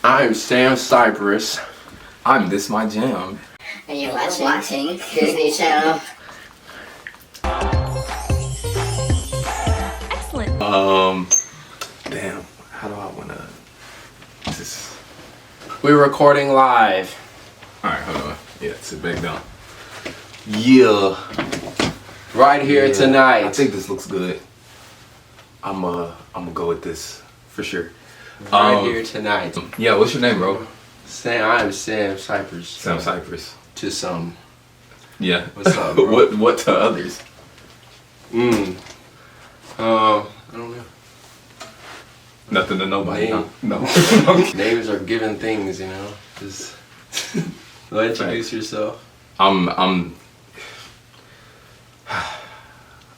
I'm Sam Cypress. I'm ThisMyJam. And you're watching Disney Channel. Excellent. Damn. How do I wanna? This. We're recording live. All right, hold on. Yeah, sit back down. Yeah. Right here tonight. I think this looks good. I'm gonna go with this for sure. Right here tonight. Yeah, what's your name, bro? I'm Sam Cypress. Sam Cypress. To some. Yeah. What's up, bro? What to others? I don't know. Nothing to nobody. Name. No. Names are given things, you know. Just introduce yourself. I'm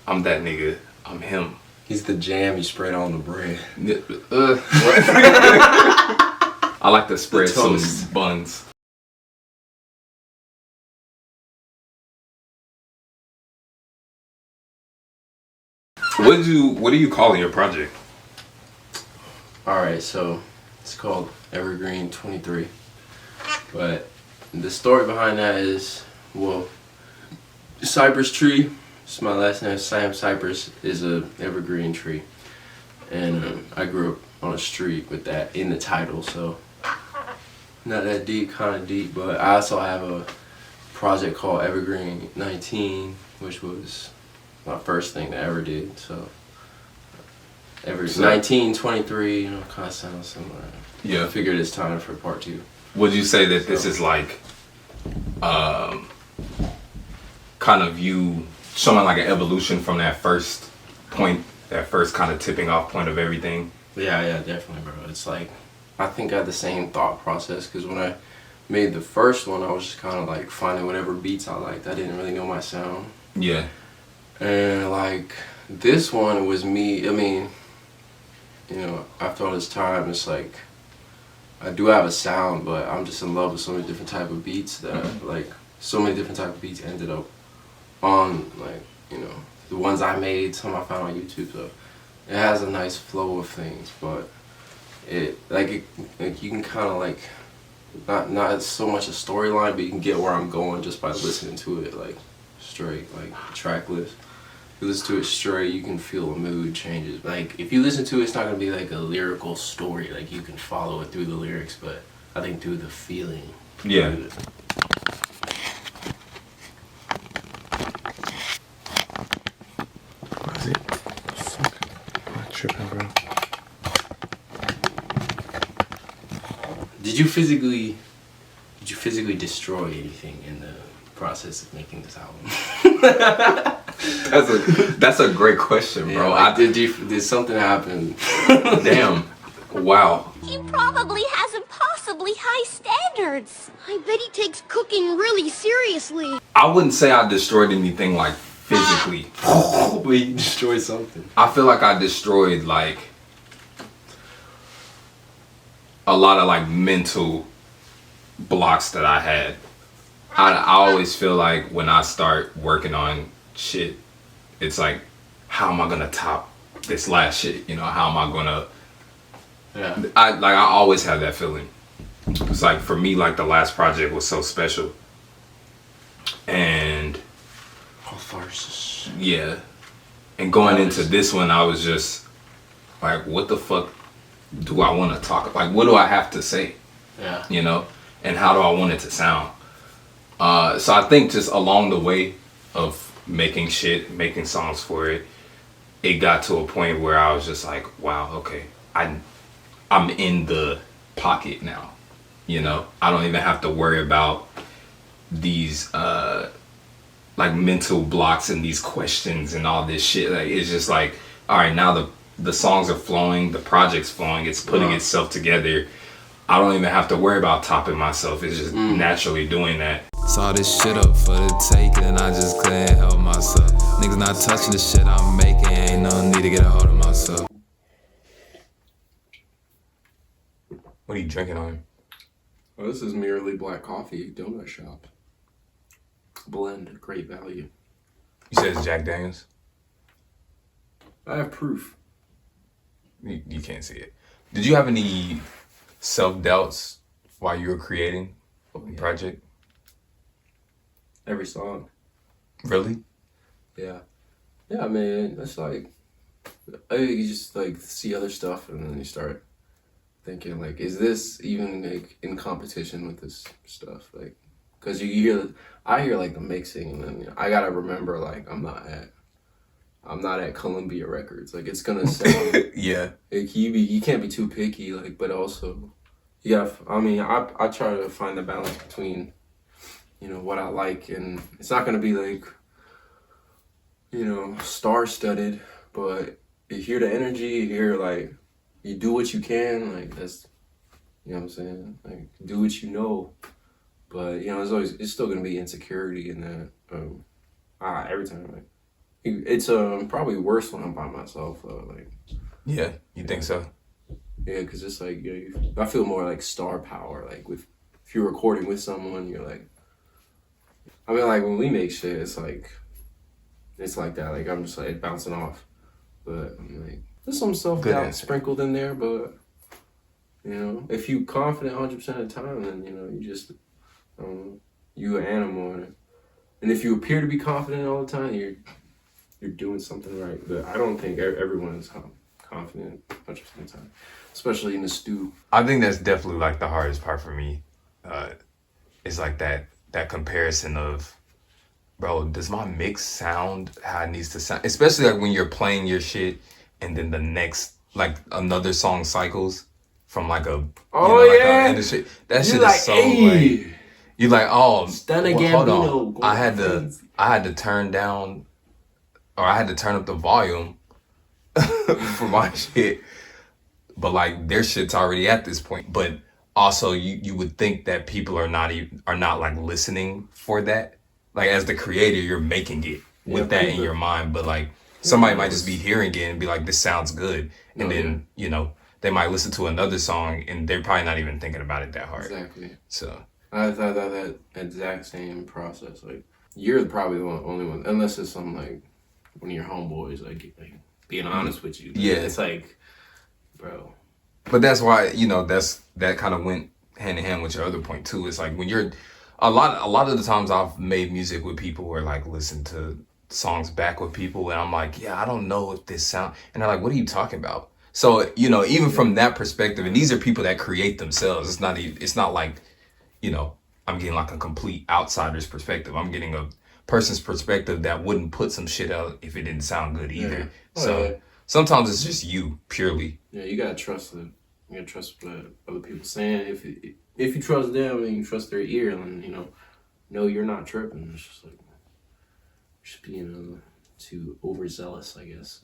that nigga. I'm him. He's the jam you spread on the bread. I like to spread some toast. buns. What are you calling your project? Alright, so it's called Evergreen 23. But the story behind that is, well, Cypress tree, it's my last name, Sam Cypress, is a evergreen tree. And I grew up on a street with that in the title, so not that deep, kind of deep. But I also have a project called Evergreen 19, which was my first thing that I ever did. So 19, 23, you know, kind of sounds similar. Yeah. I figured it's time for part 2. Would you say that this is like, kind of you showing like an evolution from that first point, that first kind of tipping off point of everything? Yeah, definitely, bro. It's like, I think I had the same thought process, because when I made the first one, I was just kind of like finding whatever beats I liked. I didn't really know my sound. Yeah. And like, this one was me, I mean, you know, after all this time, it's like, I do have a sound, but I'm just in love with so many different type of beats that, like, so many different type of beats ended up on, like, you know, the ones I made, some I found on YouTube, so it has a nice flow of things, but like you can kind of like, not so much a storyline, but you can get where I'm going just by listening to it, like, straight, like, track list. If you listen to it straight, you can feel the mood changes. Like, if you listen to it, it's not going to be like a lyrical story, like you can follow it through the lyrics, but I think through the feeling. Yeah. What is it? Fuck. I'm tripping, bro. Did you physically destroy anything in the process of making this album? That's a great question, bro. Yeah, like, did something happen? Damn. Wow. He probably has impossibly high standards. I bet he takes cooking really seriously. I wouldn't say I destroyed anything like physically. But you destroyed something. I feel like I destroyed like a lot of like mental blocks that I had. I always feel like when I start working on shit, it's like, how am I gonna top this last shit? You know, how am I gonna? Yeah. I always have that feeling. It's like, for me, like, the last project was so special, and Catharsis. yeah, and going into this one, I was just like, what the fuck do I want to talk? Like, what do I have to say? Yeah. You know, and how do I want it to sound? So I think just along the way of making songs for it, it got to a point where I was just like, wow, okay, I'm in the pocket now. You know, I don't even have to worry about these like mental blocks and these questions and all this shit. Like, it's just like, all right, now the songs are flowing, the project's flowing, it's putting itself together. I don't even have to worry about topping myself. It's just naturally doing that. Saw this shit up for the taking and I just couldn't help myself. Niggas not touching the shit I'm making, ain't no need to get a hold of myself. What are you drinking on? Well, this is merely black coffee, donut shop. Blend, great value. You said it's Jack Daniels? I have proof. You can't see it. Did you have any self-doubts while you were creating the project? Every song. Really? Yeah. Yeah, I mean, it's like, you just like see other stuff and then you start thinking like, is this even like in competition with this stuff? Like, cause I hear like the mixing and then I gotta remember like I'm not at Columbia Records. Like it's gonna sound, Yeah. like, you can't be too picky. Like, but also, I mean, I try to find the balance between, what I like, and it's not gonna be like, star-studded, but you hear the energy, you hear like, you do what you can, like that's, you know what I'm saying? Like, do what you know, but it's still gonna be insecurity in that. Every time, like, it's probably worse when I'm by myself, like. Yeah, you think so? Yeah, because it's like, I feel more like star power, like if you're recording with someone, you're like, I mean, like when we make shit, it's like that, like I'm just like bouncing off, but I'm like, there's some self-doubt sprinkled in there, but if you confident 100% of the time, then you just, you an animal, and if you appear to be confident all the time, you're doing something right. But I don't think everyone is confident 100% of the time, especially in the stew. I think that's definitely like the hardest part for me. It's like that comparison of, bro, does my mix sound how it needs to sound? Especially like when you're playing your shit and then the next, like another song cycles from like a, that shit is so like, you're like, oh, hold on. I had to turn down, or I had to turn up the volume for my shit. But like their shit's already at this point. But also you would think that people are not like listening for that. Like as the creator, you're making it with that in your mind. But like somebody might just be hearing it and be like, this sounds good. And then, they might listen to another song and they're probably not even thinking about it that hard. Exactly. So I thought that exact same process. Like you're probably the only one, unless it's some like one of your homeboys, like being honest with you. Yeah. It's like, bro. But that's why, that kind of went hand in hand with your other point too. It's like when you're a lot of the times I've made music with people or like listen to songs back with people and I'm like, yeah, I don't know if this sound, and they're like, what are you talking about? So, even from that perspective, and these are people that create themselves. It's not like, I'm getting like a complete outsider's perspective. I'm getting a person's perspective that wouldn't put some shit out if it didn't sound good either. Yeah. So sometimes it's just you purely. Yeah, you gotta trust them. You gotta trust what other people saying. If you trust them and you trust their ear, then no, you're not tripping. It's just like just being too overzealous, I guess,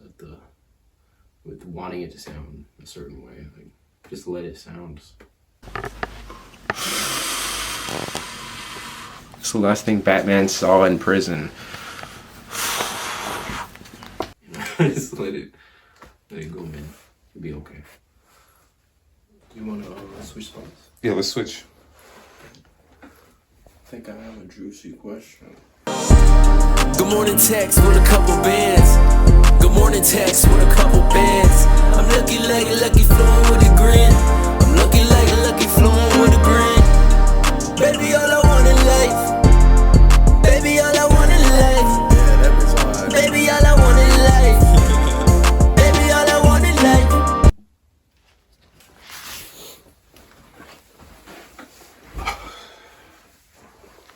with wanting it to sound a certain way. Like just let it sound. It's the last thing Batman saw in prison. Just let it go, man. It'll be okay. Do you want to switch spots? Yeah, let's switch. I think I have a juicy question. Good morning text with a couple bands. Good morning text with a couple bands. I'm lucky like a lucky flowing with a grin. I'm lucky like a lucky flowing with a grin. Baby, all I want in life. Baby, all I want in life. Baby, all I want in life. Baby, all I want in life.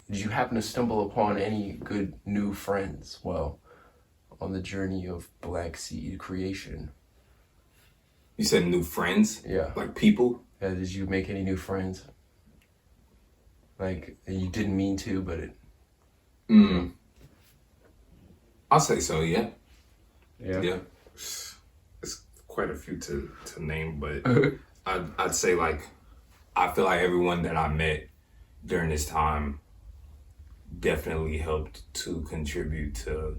Did you happen to stumble upon any good new friends on the journey of Black Seed creation? You said new friends? Yeah. Like people? Yeah, did you make any new friends? Like, you didn't mean to, but it... I'll say so, yeah. Yeah. It's quite a few to name, but I'd say like, I feel like everyone that I met during this time definitely helped to contribute to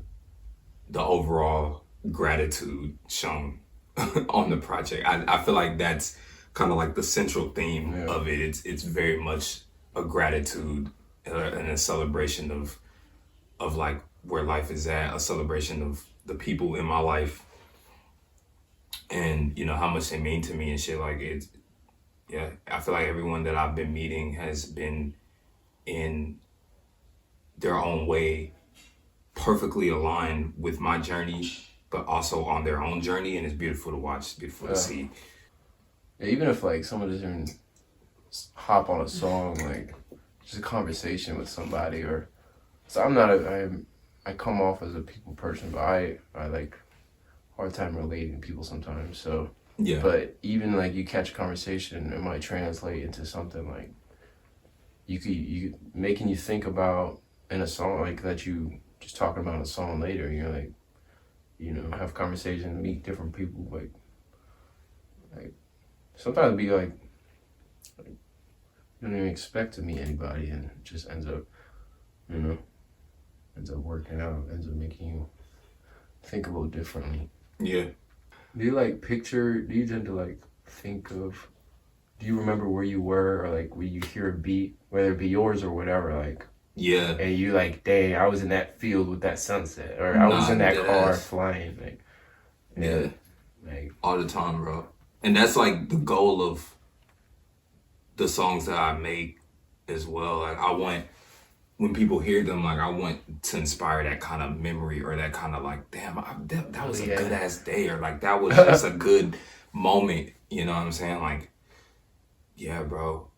the overall gratitude shown on the project. I feel like that's kind of like the central theme of it. It's very much a gratitude and a celebration of like where life is at, a celebration of the people in my life and how much they mean to me and shit. Like Yeah, I feel like everyone that I've been meeting has been in their own way perfectly aligned with my journey, but also on their own journey, and it's beautiful to watch. It's beautiful to see. Yeah, even if like someone doesn't hop on a song, like just a conversation with somebody, or so I'm not I come off as a people person, but I like hard time relating to people sometimes. So Yeah. but even like you catch a conversation, it might translate into something like you making you think about in a song like that you just talking about in a song later. You're like, you know, have conversations, meet different people, like sometimes be like you don't even expect to meet anybody, and it just ends up, you know, ends up working out, ends up making you think a little differently. Yeah. Do you tend to like think of, do you remember where you were, or like when you hear a beat, whether it be yours or whatever, like, Yeah. and you like, dang, I was in that field with that sunset, or I was in that car flying, like, Yeah. Like all the time, bro. And that's like the goal of the songs that I make as well. Like I want, when people hear them, like I want to inspire that kind of memory, or that kind of like, damn, that was a good ass day, or like that was just a good moment. You know what I'm saying? Like, yeah, bro,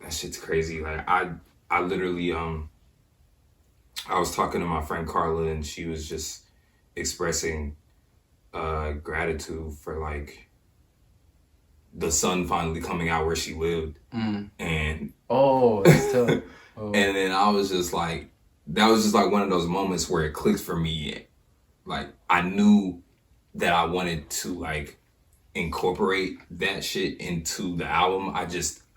that shit's crazy. Like I literally, I was talking to my friend Carla, and she was just expressing gratitude for like the sun finally coming out where she lived. And that's tough. And then I was just like, that was just like one of those moments where it clicked for me. Like I knew that I wanted to like incorporate that shit into the album. I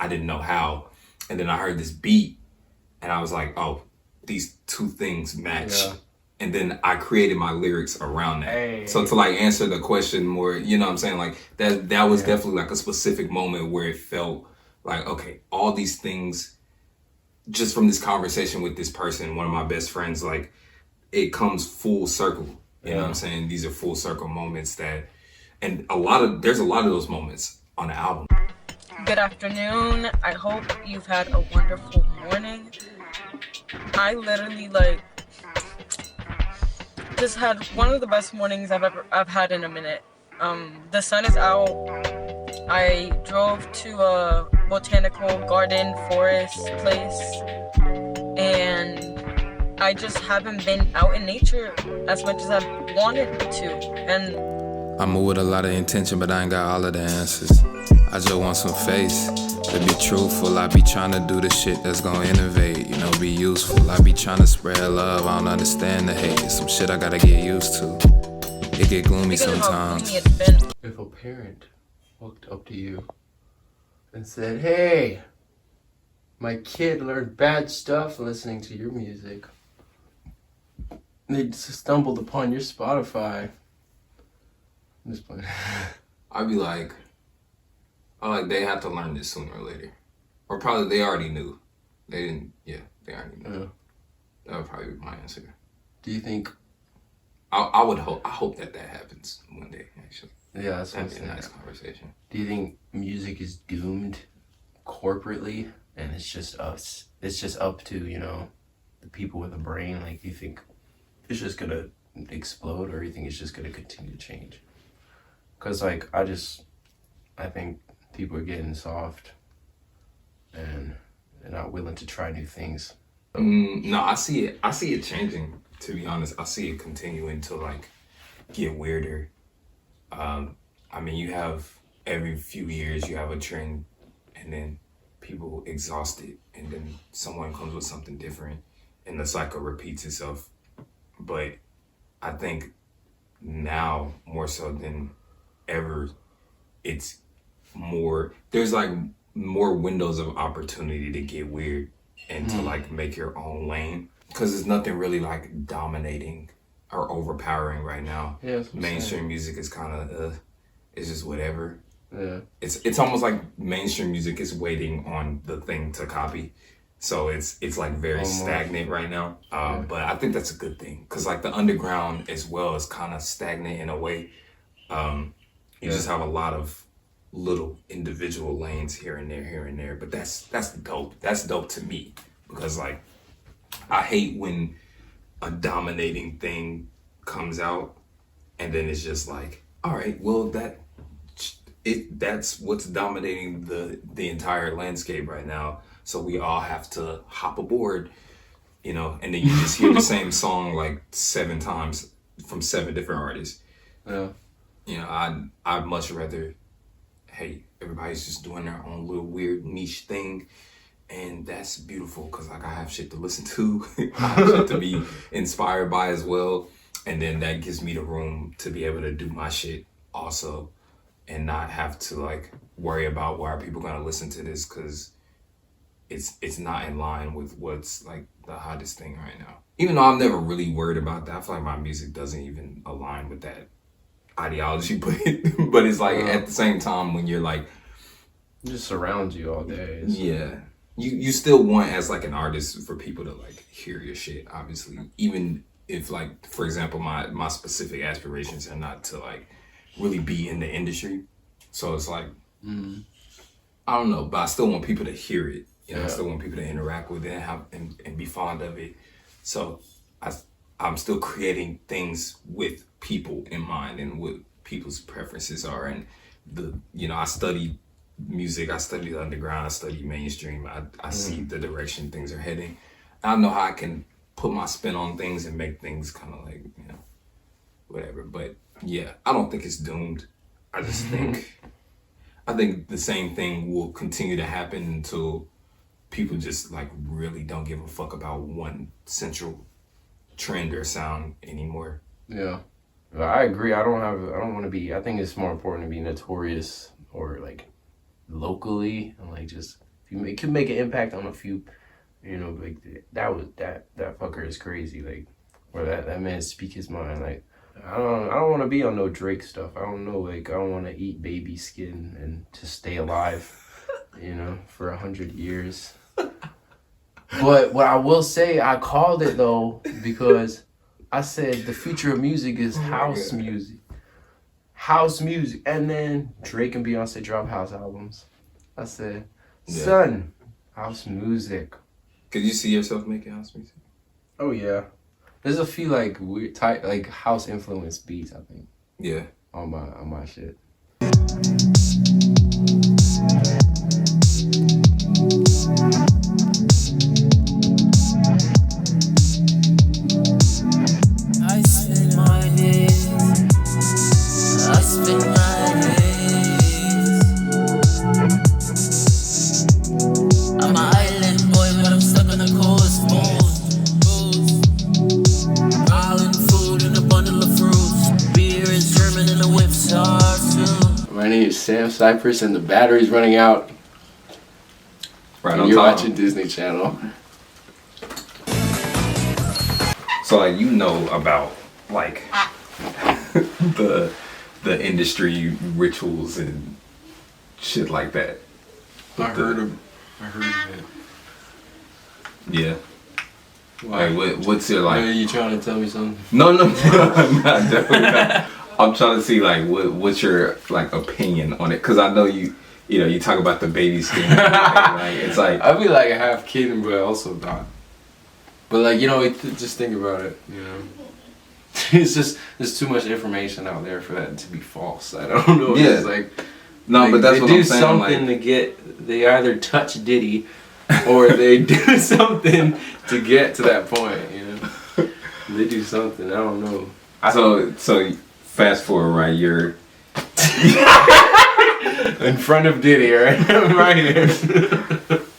didn't know how. And then I heard this beat and I was like, oh, these two things match. Yeah. And then I created my lyrics around that. Hey. So to like answer the question more, you know what I'm saying? Like that was definitely like a specific moment where it felt like, okay, all these things just from this conversation with this person, one of my best friends, like it comes full circle. You know what I'm saying? These are full circle moments and there's a lot of those moments on the album. Good afternoon. I hope you've had a wonderful morning. I literally just had one of the best mornings I've had in a minute. The sun is out. I drove to a botanical garden forest place, and I just haven't been out in nature as much as I wanted to. And I move with a lot of intention, but I ain't got all of the answers. I just want some face. To be truthful, I be trying to do the shit that's gonna innovate, you know, be useful. I be trying to spread love, I don't understand the hate. Some shit I gotta get used to. It get gloomy sometimes. If a parent walked up to you and said, hey, my kid learned bad stuff listening to your music, they stumbled upon your Spotify. I'm just playing. I'd be like, they have to learn this sooner or later. Or probably they already knew. They already knew. Yeah. That would probably be my answer. Do you think... I hope that happens one day, actually. Yeah, that's That'd be a nice conversation. Do you think music is doomed corporately, and it's just us? It's just up to, you know, the people with a brain? Like, do you think it's just gonna explode, or do you think it's just gonna continue to change? Because, like, I think people are getting soft, and they're not willing to try new things. No, I see it changing, to be honest. I see it continuing to, like, get weirder. I mean, you have every few years you have a trend, and then people exhaust it, and then someone comes with something different, and the cycle repeats itself. But I think now more so than ever, it's there's like more windows of opportunity to get weird and to like make your own lane, because there's nothing really like dominating or overpowering right now. Yeah, mainstream music is kind of it's just whatever. Yeah, it's almost like mainstream music is waiting on the thing to copy, so it's like very stagnant right now. But I think that's a good thing, because like the underground as well is kind of stagnant in a way. You just have a lot of little individual lanes here and there. But that's dope. That's dope to me because like I hate when a dominating thing comes out and then it's just like, all right, well that's what's dominating the entire landscape right now. So we all have to hop aboard, you know, and then you just hear the same song like 7 times from 7 different artists. Yeah. You know, I'd much rather, hey, everybody's just doing their own little weird niche thing. And that's beautiful because like I have shit to listen to. I have shit to be inspired by as well. And then that gives me the room to be able to do my shit also and not have to like worry about why are people gonna listen to this because it's not in line with what's like the hottest thing right now. Even though I'm never really worried about that, I feel like my music doesn't even align with that ideology, but it's like at the same time when you're like it just surrounds you all day. Yeah. You still want as like an artist for people to like hear your shit, obviously. Even if like, for example, my specific aspirations are not to like really be in the industry. So it's like, I don't know, but I still want people to hear it. You know, I still want people to interact with it and be fond of it. So I'm still creating things with people in mind and what people's preferences are. And I study music, I study the underground, I study mainstream. I see the direction things are heading. I know how I can put my spin on things and make things kind of like, you know, whatever. But yeah, I don't think it's doomed. I just think the same thing will continue to happen until people just like really don't give a fuck about one central trend or sound anymore. Yeah, I agree. I don't want to be. I think it's more important to be notorious or like locally and like just if you can make an impact on a few, you know, like that fucker is crazy. Like, or that man speak his mind. Like, I don't want to be on no Drake stuff. I don't know. Like, I don't want to eat baby skin and to stay alive, you know, for 100 years. But what I will say, I called it though because I said the future of music is house music. House music. And then Drake and Beyonce drop house albums. I said, son, house music. Could you see yourself making house music? Oh yeah. There's a few like weird type like house influenced beats, I think. Yeah. On my shit. My name is Sam Cypress and the battery's running out. Right, and you're watching Disney Channel. So like you know about like the industry rituals and shit like that. I heard of it. Yeah. Why? Like what's your like? Are you trying to tell me something? No, I'm not, definitely not. I'm trying to see like what's your like opinion on it, because I know you talk about the baby skin. Like it's like I'd be like a half kidding, but also not. But like just think about it. You know, it's just there's too much information out there for that to be false. I don't know. Yeah. It's like but that's what I'm saying. Something to get. They either touch Diddy, or they do something to get to that point. You know, they do something. I don't know. So fast forward, right? You're in front of Diddy, right? Right here.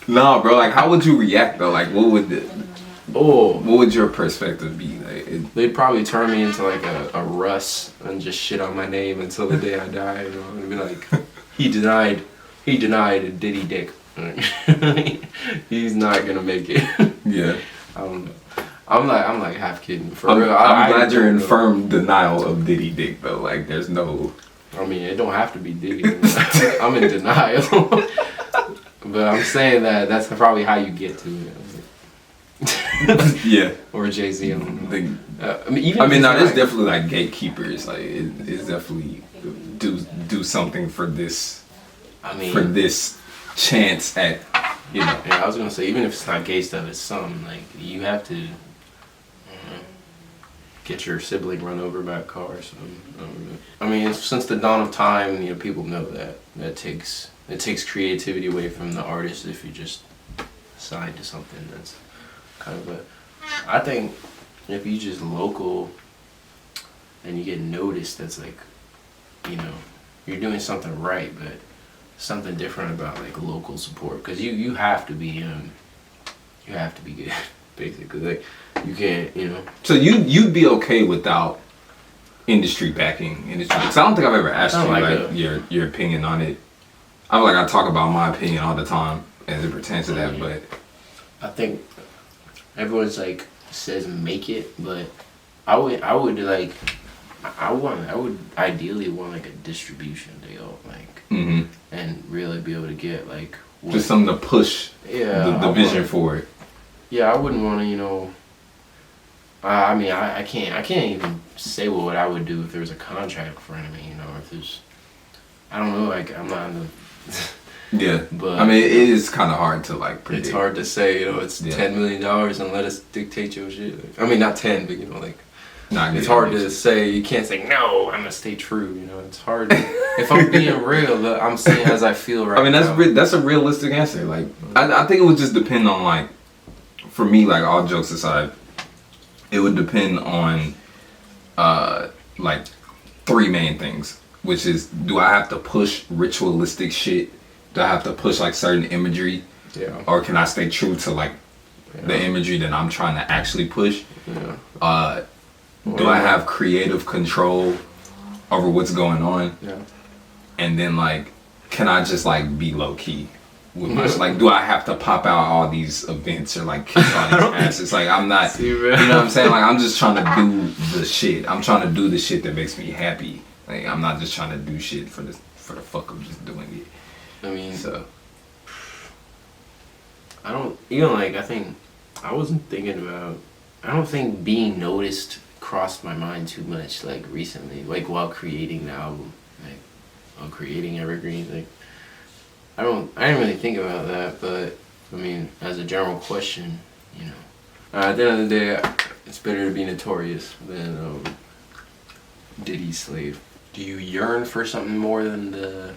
Nah, bro. Like, how would you react though? Like, what would your perspective be? Like, they'd probably turn me into like a Russ and just shit on my name until the day I die. You know, and be like, he denied Diddy dick. He's not gonna make it. Yeah. I don't know. I'm like half kidding. For I'm real. I'm glad you're in firm denial of Diddy dick though. Like, there's no. I mean, it don't have to be Diddy. I'm in denial. But I'm saying that's probably how you get to it. Yeah. Or Jay-Z. I don't know. There's definitely like gatekeepers. Like, it's definitely do something for this I mean, for this chance at, you know. Yeah, I was gonna say, even if it's not gay stuff, it's something like you have to get your sibling run over by a car or something. I mean, since the dawn of time, you know, people know that it takes creativity away from the artist if you just sign to something that's kind of a. I think if you just local and you get noticed, that's like, you know, you're doing something right, but something different about like local support, because you have to be good basically. Like you can't, you know. So you'd be okay without industry backing industry? Because I don't think I've ever asked you like your opinion on it. I feel like I talk about my opinion all the time as it pertains to that, but I think everyone's like says make it, but I would ideally want like a distribution deal, like, and really be able to get like just something to push the vision for it. Yeah, I wouldn't want to, you know. I mean, I can't even say what I would do if there was a contract in front of me, you know, or if there's, I don't know, like I'm not in the. Yeah, but I mean, it is kind of hard to like predict. It's hard to say, you know, it's $10 million and let us dictate your shit. I mean, not 10, but you know, like, it's hard to say. You can't say no. I'm gonna stay true. You know, it's hard. If I'm being real, I'm saying as I feel right. I mean, now. that's a realistic answer. Like, I think it would just depend on like, for me, like all jokes aside, it would depend on like 3 main things, which is, do I have to push ritualistic shit? Do I have to push like certain imagery? Yeah. Or can I stay true to like the imagery that I'm trying to actually push? Yeah. Do I have creative control over what's going on? Yeah. And then like, can I just like be low key with my like? Do I have to pop out all these events or like kiss all these asses? Like I'm not. You know what I'm saying? Like I'm just trying to do the shit. I'm trying to do the shit that makes me happy. Like I'm not just trying to do shit for the fuck of just doing it. I mean, so I don't even like. I think I wasn't thinking about. I don't think being noticed crossed my mind too much like recently, like while creating the album, like while creating Evergreen. Like I didn't really think about that, but I mean, as a general question, you know, at the end of the day, it's better to be notorious than Diddy's slave. Do you yearn for something more than the?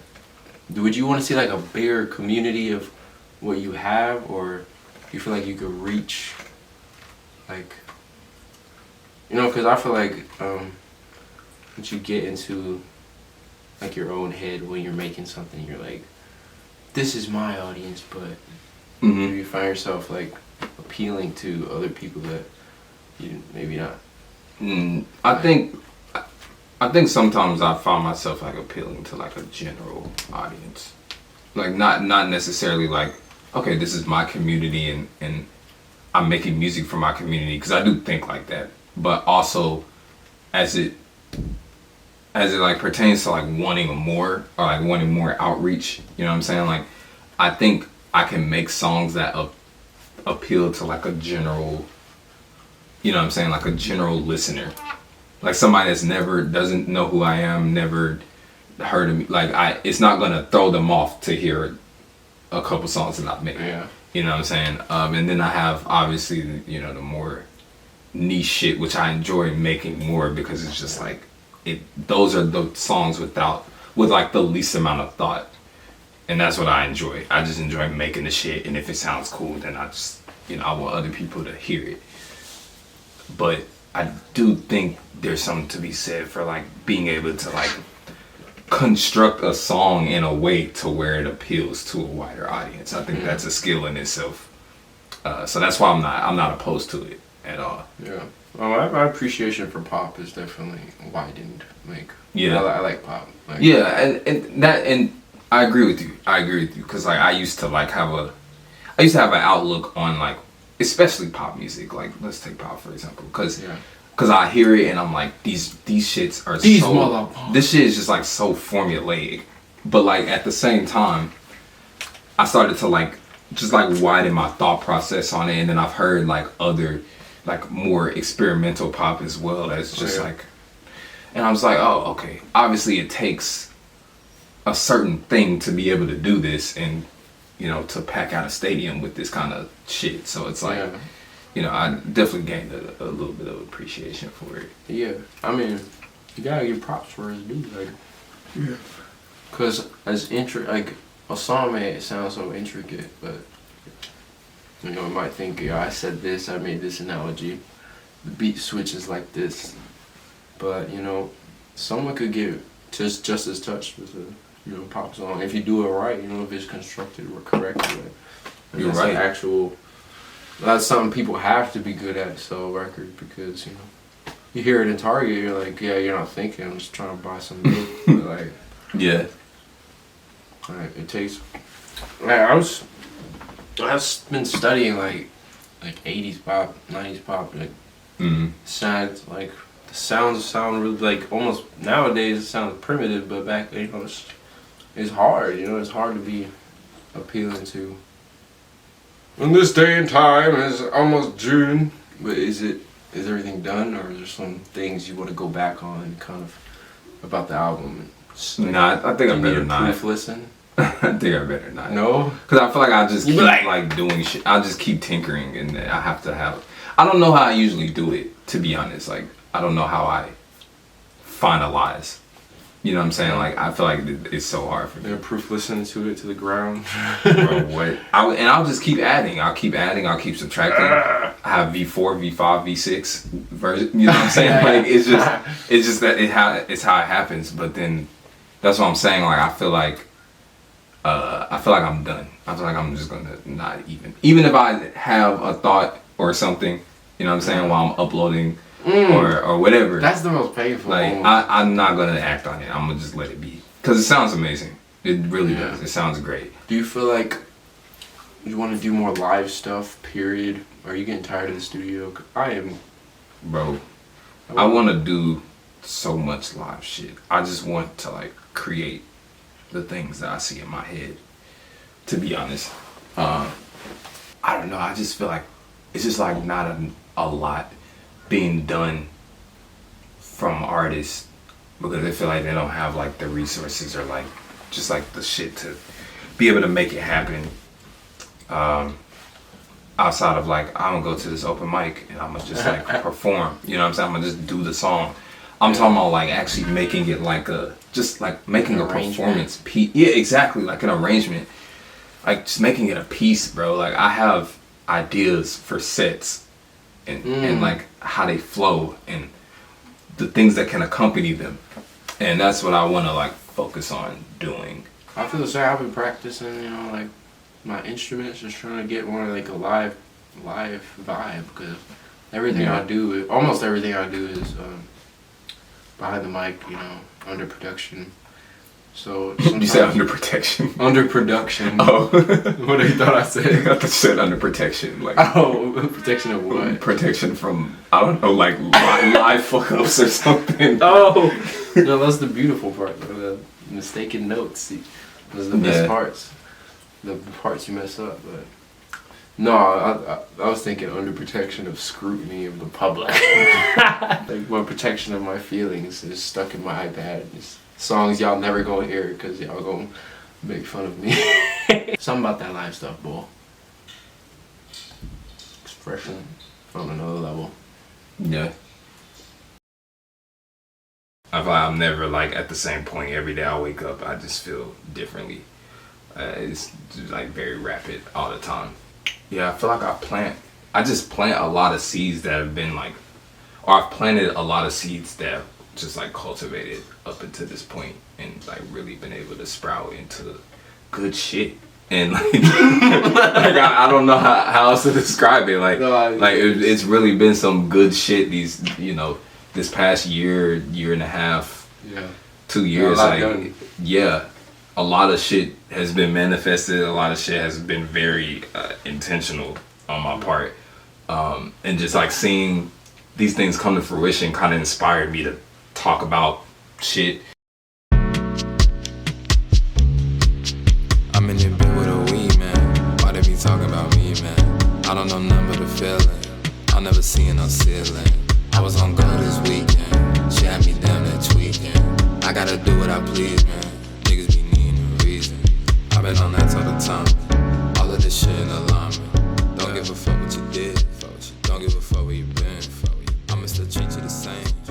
Would you want to see like a bigger community of what you have, or do you feel like you could reach, like, you know, because I feel like once you get into like your own head when you're making something, you're like, this is my audience, but you find yourself like appealing to other people that you maybe not. I think sometimes I find myself like appealing to like a general audience, like not necessarily like, okay, this is my community and I'm making music for my community, because I do think like that, but also as it like pertains to like wanting more, or like wanting more outreach, you know what I'm saying? Like I think I can make songs that appeal to like a general, you know what I'm saying, like a general listener. Like somebody that's doesn't know who I am, never heard of me. Like it's not gonna throw them off to hear a couple songs that I've made. Yeah. You know what I'm saying? And then I have obviously, you know, the more niche shit, which I enjoy making more, because it's just like those are the songs with like the least amount of thought. And that's what I enjoy. I just enjoy making the shit, and if it sounds cool, then I just, you know, I want other people to hear it. But I do think there's something to be said for like being able to like construct a song in a way to where it appeals to a wider audience. I think that's a skill in itself. So that's why I'm not opposed to it at all. Yeah. Well, my appreciation for pop is definitely widened. Like, yeah, I like pop. Like, yeah, and I agree with you. Because like I used to have an outlook on like, especially pop music. Like let's take pop for example, because I hear it and I'm like, these shits are this shit is just like so formulaic. But like at the same time, I started to like just like widen my thought process on it, and then I've heard like other like more experimental pop as well, that's just like, and I was like, oh okay, obviously it takes a certain thing to be able to do this and, you know, to pack out a stadium with this kind of shit. So it's like, you know, I definitely gained a little bit of appreciation for it. Yeah, I mean, you gotta give props for his dude, like, yeah. Cause as like a song may sound so intricate, but you know, you might think, yeah, I said this, I made this analogy, the beat switches like this, but you know, someone could get just as touched with a, you know, pop song if you do it right. You know, if it's constructed or correctly. You're right. That's something people have to be good at, sell a record, because you know, you hear it in Target, you're like, yeah, you're not thinking, I'm just trying to buy some milk. But like, yeah, like it takes. Like I've been studying like 80s pop, 90s pop, like sounds like the sounds sound really like almost nowadays it sounds primitive, but back then, you know, it's hard. You know, it's hard to be appealing to. In this day and time, it's almost June, but is everything done, or is there some things you want to go back on kind of about the album? Like, nah, I think I better not. Proof listen? I think I better not. No? Because I feel like I just keep like doing shit. I'll just keep tinkering, and I have to have. I don't know how I usually do it, to be honest. Like, I don't know how I finalize. You know what I'm saying? Like, I feel like it's so hard for me. Yeah, proof listening to it to the ground. Bro, what? I'll just keep adding. I'll keep subtracting. I have V4, V5, V6 version. You know what I'm saying? Like, it's just that it's how it happens. But then that's what I'm saying. Like, I feel like I'm done. I feel like I'm just gonna not even if I have a thought or something. You know what I'm saying? While I'm uploading. Or whatever. That's the most painful. Like, I'm not gonna act on it. I'm gonna just let it be, because it sounds amazing. It really does. It sounds great. Do you feel like you want to do more live stuff? Period. Are you getting tired of the studio? I am. Bro, I want to do so much live shit. I just want to like create the things that I see in my head. To be honest, I don't know. I just feel like it's just like not a lot being done from artists, because they feel like they don't have like the resources or like just like the shit to be able to make it happen. Outside of like, I'm gonna go to this open mic and I'm gonna just like perform, you know what I'm saying? I'm gonna just do the song. I'm talking about like actually making it like making a performance piece. Yeah, exactly, like an arrangement. Like just making it a piece, bro. Like I have ideas for sets and like how they flow and the things that can accompany them, and that's what I want to like focus on doing. I feel the same. I've been practicing, you know, like my instruments, just trying to get more like a live vibe, because everything I do, almost everything I do is behind the mic, you know, under production. So you said under protection. Under production. Oh, what you thought I said? I thought you said under protection. Like, oh, protection of what? Protection from, I don't know, like live fuck ups or something. Oh, no, that's the beautiful part. The mistaken notes. Those are the best parts. The parts you mess up, but. No, I was thinking under protection of scrutiny of the public. Like my protection of my feelings is stuck in my iPad. It's songs y'all never gonna hear because y'all gonna make fun of me. Something about that live stuff, boy. Expression on another level. Yeah. I feel like I'm never like at the same point every day I wake up. I just feel differently. It's just, like very rapid all the time. Yeah, I feel like I just plant a lot of seeds that have been like, or I've planted a lot of seeds that just like cultivated up until this point and like really been able to sprout into good shit. And like, like I don't know how else to describe it. Like, it's really been some good shit these, you know, this past year and a half, 2 years. Like, yeah. A lot of shit has been manifested. A lot of shit has been very intentional on my part. And just like seeing these things come to fruition kind of inspired me to talk about shit. I'm in the bed with a weed, man. Why they be talking about me, man? I don't know nothing but the feeling. I'll never see no ceiling. I was on go this weekend. She had me down that tweaking. I gotta do what I please, man. Niggas be needing. I've been on that total time. All of this shit in alignment. Don't give a fuck what you did. Don't give a fuck where you been. I'ma still treat you the same.